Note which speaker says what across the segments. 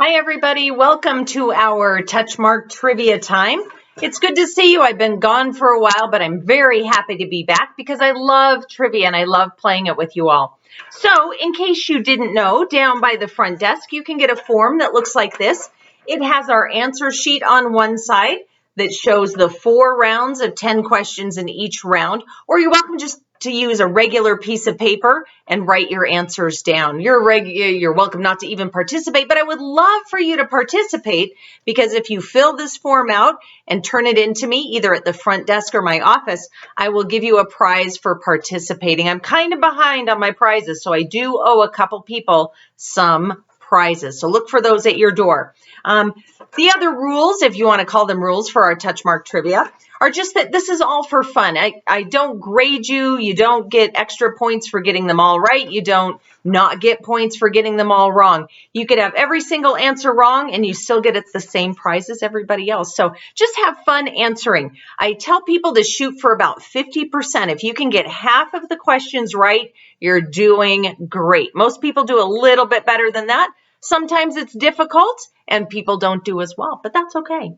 Speaker 1: Hi, everybody. Welcome to our Touchmark Trivia Time. It's good to see you. I've been gone for a while, but I'm very happy to be back because I love trivia and I love playing it with you all. So, in case you didn't know, down by the front desk, you can get a form that looks like this. It has our answer sheet on one side that shows the 4 rounds of 10 questions in each round, or you're welcome just to use a regular piece of paper and write your answers down. You're welcome not to even participate, but I would love for you to participate because if you fill this form out and turn it in to me, either at the front desk or my office, I will give you a prize for participating. I'm kind of behind on my prizes, so I do owe a couple people some prizes. So look for those at your door. The other rules, if you want to call them rules for our Touchmark Trivia, are just that this is all for fun. I don't grade you. You don't get extra points for getting them all right. You don't not get points for getting them all wrong. You could have every single answer wrong and you still get the same prize as everybody else. So just have fun answering. I tell people to shoot for about 50%. If you can get half of the questions right, you're doing great. Most people do a little bit better than that. Sometimes it's difficult and people don't do as well, but that's okay.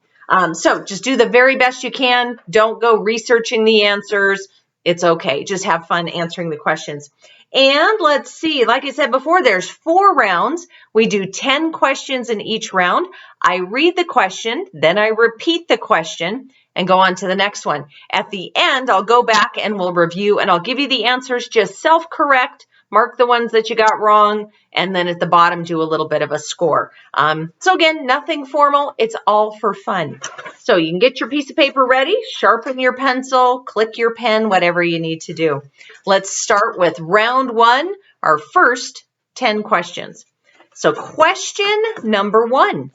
Speaker 1: So just do the very best you can. Don't go researching the answers. It's okay. Just have fun answering the questions. And let's see, like I said before, there's 4 rounds. We do 10 questions in each round. I read the question, then I repeat the question and go on to the next one. At the end, I'll go back and we'll review and I'll give you the answers. Just self-correct. Mark the ones that you got wrong, and then at the bottom, do a little bit of a score. So again, nothing formal. It's all for fun. So you can get your piece of paper ready, sharpen your pencil, click your pen, whatever you need to do. Let's start with round 1, our first 10 questions. So question number 1.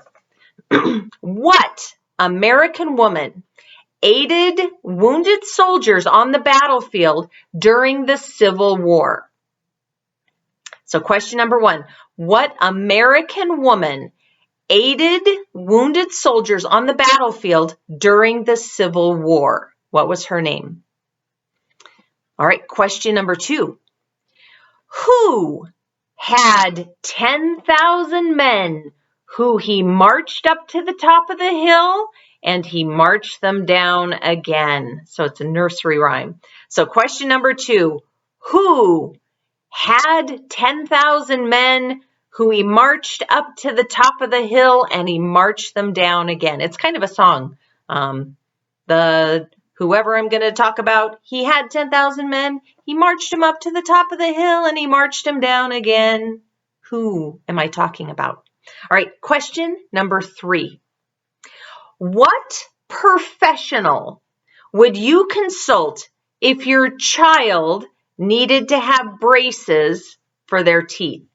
Speaker 1: What American woman aided wounded soldiers on the battlefield during the Civil War? So question number 1, what American woman aided wounded soldiers on the battlefield during the Civil War? What was her name? All right, question number 2, who had 10,000 men who he marched up to the top of the hill and he marched them down again? So it's a nursery rhyme. So question number 2, who had 10,000 men who he marched up to the top of the hill and he marched them down again? It's kind of a song. Whoever I'm going to talk about, he had 10,000 men. He marched them up to the top of the hill and he marched them down again. Who am I talking about? All right, question number 3. What professional would you consult if your child needed to have braces for their teeth?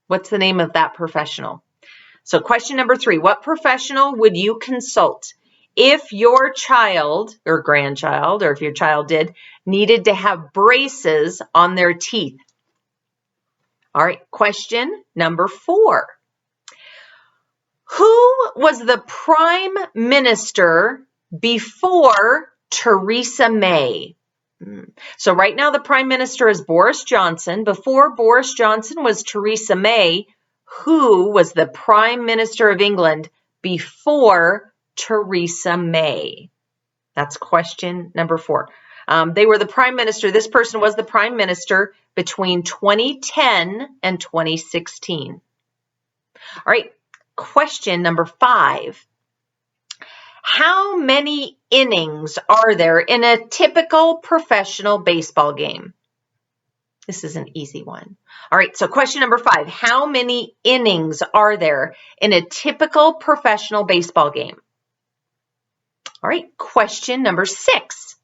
Speaker 1: What's the name of that professional? So question number 3, what professional would you consult if your child or grandchild, or if your child needed to have braces on their teeth? All right, question number 4. Who was the prime minister before Theresa May? So right now the prime minister is Boris Johnson. Before Boris Johnson was Theresa May. Who was the prime minister of England before Theresa May? That's question number 4. They were the prime minister. This person was the prime minister between 2010 and 2016. All right, question number 5. How many innings are there in a typical professional baseball game? This is an easy one. All right, so question number 5. How many innings are there in a typical professional baseball game? All right, question number 6.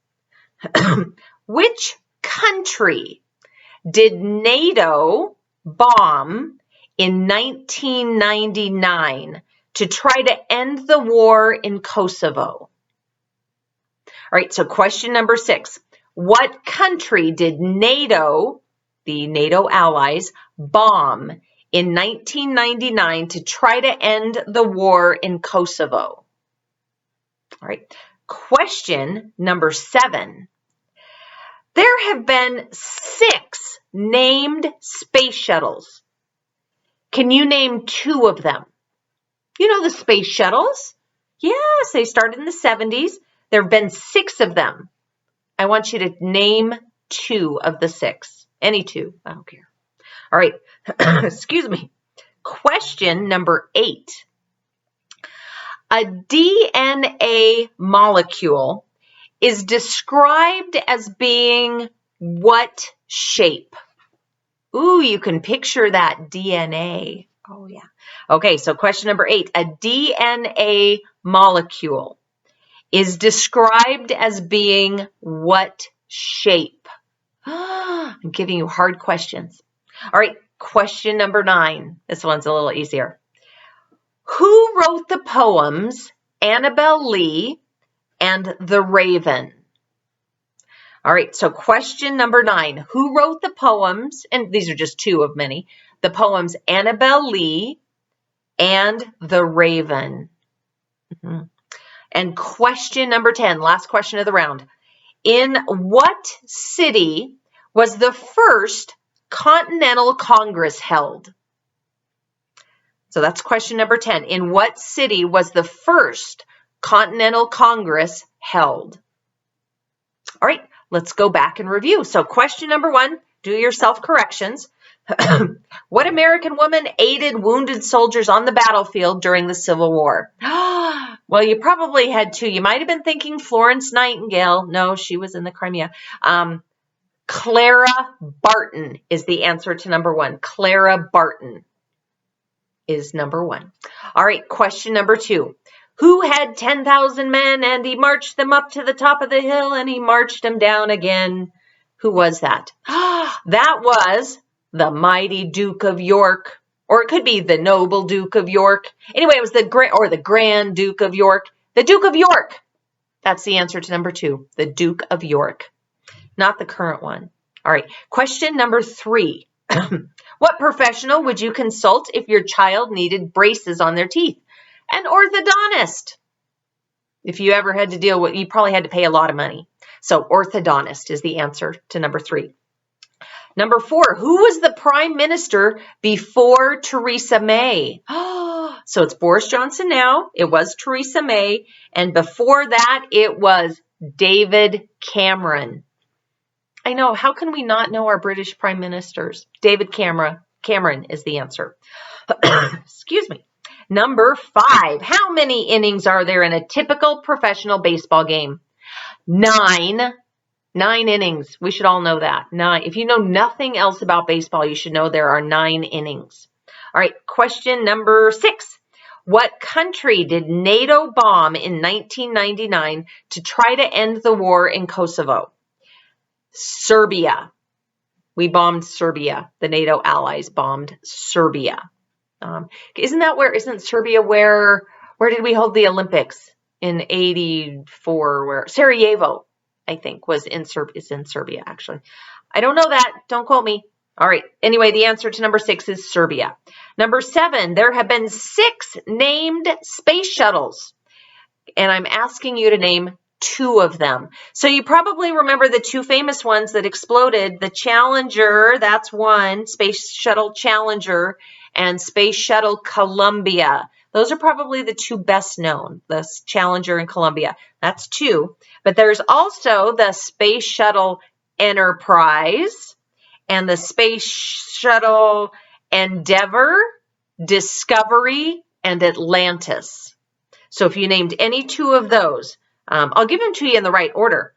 Speaker 1: Which country did NATO bomb in 1999 to try to end the war in Kosovo? All right, so question number 6. What country did NATO, the NATO allies, bomb in 1999 to try to end the war in Kosovo? All right, question number 7. There have been 6 named space shuttles. Can you name 2 of them? You know the space shuttles? Yes, they started in the 70s. There have been 6 of them. I want you to name 2 of the 6. Any 2. I don't care. All right. Excuse me. Question number 8. A DNA molecule is described as being what shape? Ooh, you can picture that DNA. Oh, yeah. Okay, so question number 8. A DNA molecule is described as being what shape? I'm giving you hard questions. All right, question number 9. This one's a little easier. Who wrote the poems Annabel Lee and The Raven? All right, so question number 9. Who wrote the poems, and these are just 2 of many, the poems Annabel Lee and The Raven? Mm-hmm. And question number 10, last question of the round. In what city was the first Continental Congress held? So that's question number 10. In what city was the first Continental Congress held? All right, let's go back and review. So question number 1, do your self-corrections. What American woman aided wounded soldiers on the battlefield during the Civil War? Well, you probably had 2. You might have been thinking Florence Nightingale. No, she was in the Crimea. Clara Barton is the answer to number 1. Clara Barton is number 1. All right, question number 2. Who had 10,000 men and he marched them up to the top of the hill and he marched them down again? Who was that? That was the mighty Duke of York, or it could be the noble Duke of York. Anyway, it was the Grand Duke of York. The Duke of York. That's the answer to number 2, the Duke of York, not the current one. All right, question number 3. What professional would you consult if your child needed braces on their teeth? An orthodontist. If you ever had to deal with, you probably had to pay a lot of money. So orthodontist is the answer to number 3. Number 4, who was the prime minister before Theresa May? So it's Boris Johnson now. It was Theresa May. And before that, it was David Cameron. I know, how can we not know our British prime ministers? David Cameron is the answer. Excuse me. Number 5, how many innings are there in a typical professional baseball game? 9. 9 innings. We should all know that. 9. If you know nothing else about baseball, you should know there are 9 innings. All right, question number 6. What country did NATO bomb in 1999 to try to end the war in Kosovo? Serbia. We bombed Serbia. The NATO allies bombed Serbia. Isn't Serbia where did we hold the Olympics in 84? Where Sarajevo, I think, is in Serbia, actually. I don't know that. Don't quote me. All right. Anyway, the answer to number 6 is Serbia. Number 7, there have been 6 named space shuttles, and I'm asking you to name 2 of them. So you probably remember the 2 famous ones that exploded. The Challenger, that's one, Space Shuttle Challenger, and Space Shuttle Columbia. Those are probably the 2 best known, the Challenger and Columbia. That's 2. But there's also the Space Shuttle Enterprise and the Space Shuttle Endeavour, Discovery, and Atlantis. So if you named any 2 of those, I'll give them to you in the right order.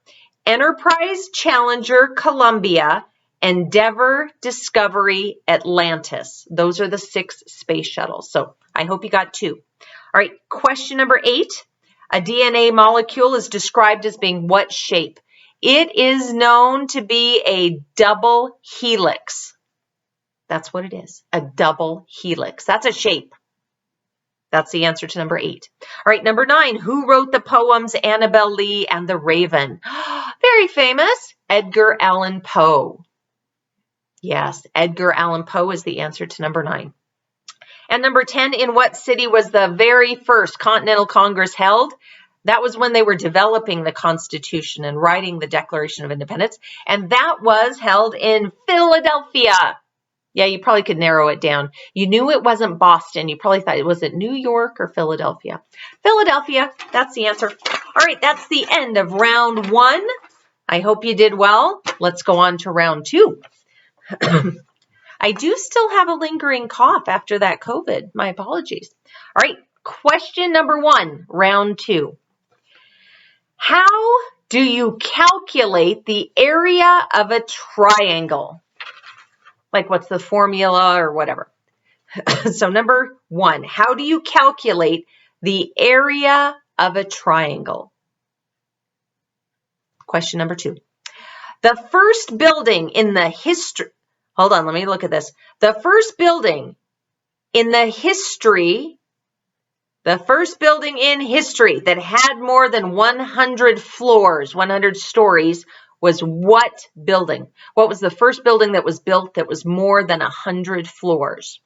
Speaker 1: Enterprise, Challenger, Columbia, Endeavour, Discovery, Atlantis. Those are the 6 space shuttles. So I hope you got 2. All right, question number 8. A DNA molecule is described as being what shape? It is known to be a double helix. That's what it is, a double helix. That's a shape. That's the answer to number 8. All right, number 9, who wrote the poems Annabel Lee and The Raven? Very famous, Edgar Allan Poe. Yes, Edgar Allan Poe is the answer to number 9. And number 10, in what city was the very first Continental Congress held? That was when they were developing the Constitution and writing the Declaration of Independence, and that was held in Philadelphia. Yeah, you probably could narrow it down. You knew it wasn't Boston. You probably thought, was it New York or Philadelphia? Philadelphia, that's the answer. All right, that's the end of round 1. I hope you did well. Let's go on to round 2. I do still have a lingering cough after that COVID. My apologies. All right, question number 1, round 2. How do you calculate the area of a triangle? Like, what's the formula or whatever? So number 1, how do you calculate the area of a triangle? Question number 2. The first building in the history, hold on, let me look at this. The first building in history that had more than 100 floors, 100 stories, was what building? What was the first building that was built that was more than 100 floors?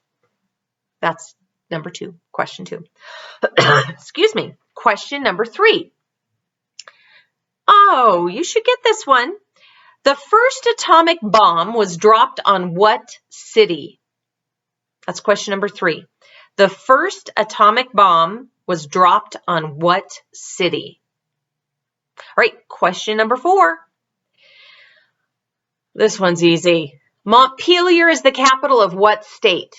Speaker 1: That's number 2, question 2. Excuse me. Question number 3. Oh, you should get this one. The first atomic bomb was dropped on what city? That's question number 3. The first atomic bomb was dropped on what city? All right, question number 4. This one's easy. Montpelier is the capital of what state?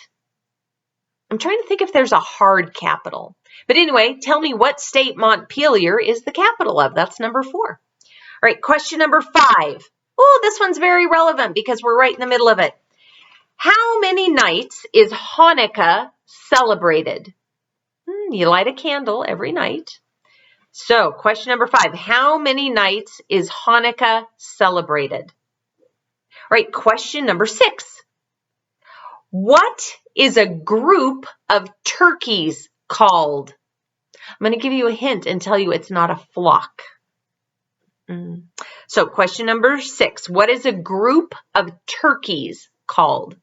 Speaker 1: I'm trying to think if there's a hard capital. But anyway, tell me what state Montpelier is the capital of. That's number 4. All right, question number 5. Oh, this one's very relevant because we're right in the middle of it. How many nights is Hanukkah celebrated? You light a candle every night. So, question number 5. How many nights is Hanukkah celebrated? All right, question number 6. What is a group of turkeys called? I'm going to give you a hint and tell you it's not a flock. So question number 6. What is a group of turkeys called?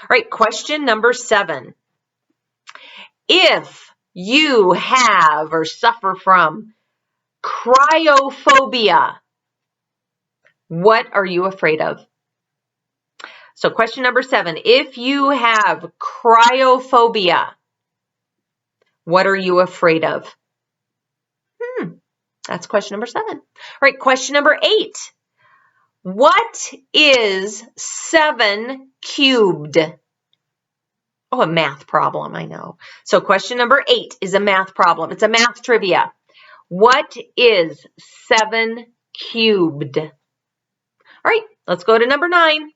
Speaker 1: All right, question number 7. If you have or suffer from cryophobia, what are you afraid of? So question number 7, if you have cryophobia, what are you afraid of? That's question number 7. All right, question number 8. What is 7 cubed? Oh, a math problem, I know. So question number 8 is a math problem. It's a math trivia. What is 7 cubed? All right, let's go to number 9.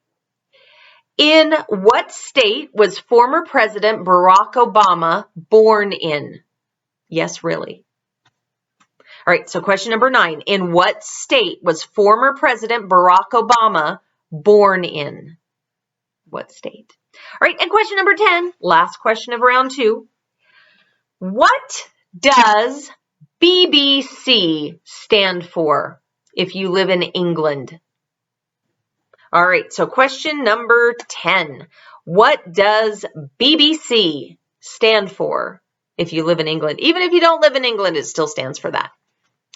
Speaker 1: In what state was former President Barack Obama born in? Yes, really. All right, so question number 9. In what state was former President Barack Obama born in? What state? All right, and question number 10, last question of round 2. What does BBC stand for if you live in England? All right, so question number 10. What does BBC stand for if you live in England? Even if you don't live in England, it still stands for that.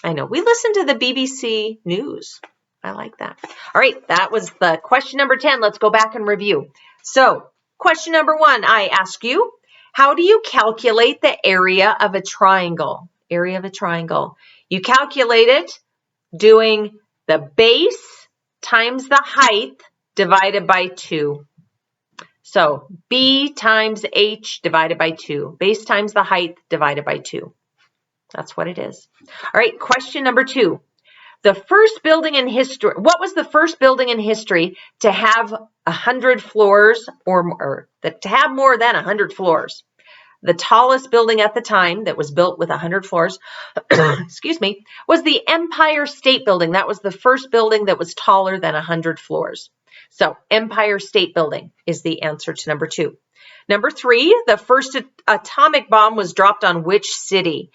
Speaker 1: I know, we listen to the BBC News. I like that. All right, that was the question number 10. Let's go back and review. So, question number 1, I ask you, how do you calculate the area of a triangle? Area of a triangle. You calculate it doing the base times the height divided by 2. So, B times H divided by 2. Base times the height divided by 2. That's what it is. All right, question number 2. The first building in history, what was the first building in history to have 100 floors or more, to have more than 100 floors? The tallest building at the time that was built with 100 floors, excuse me, was the Empire State Building. That was the first building that was taller than 100 floors. So Empire State Building is the answer to number 2. Number 3, the first atomic bomb was dropped on which city?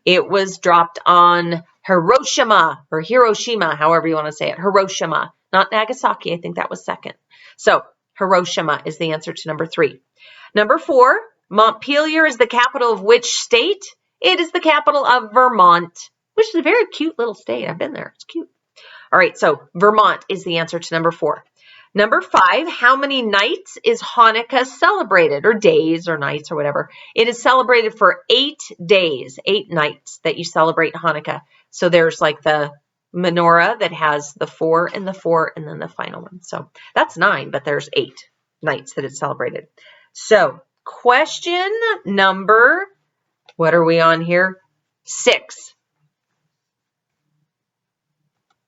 Speaker 1: It was dropped on Hiroshima, or Hiroshima, however you want to say it. Hiroshima, not Nagasaki. I think that was second. So Hiroshima is the answer to number 3. Number 4, Montpelier is the capital of which state? It is the capital of Vermont, which is a very cute little state. I've been there. It's cute. All right, so Vermont is the answer to number 4. Number 5, how many nights is Hanukkah celebrated, or days or nights or whatever? It is celebrated for 8 days, 8 nights that you celebrate Hanukkah. So there's like the menorah that has the 4 and the 4 and then the final one. So that's 9, but there's 8 nights that it's celebrated. So question number, what are we on here? 6.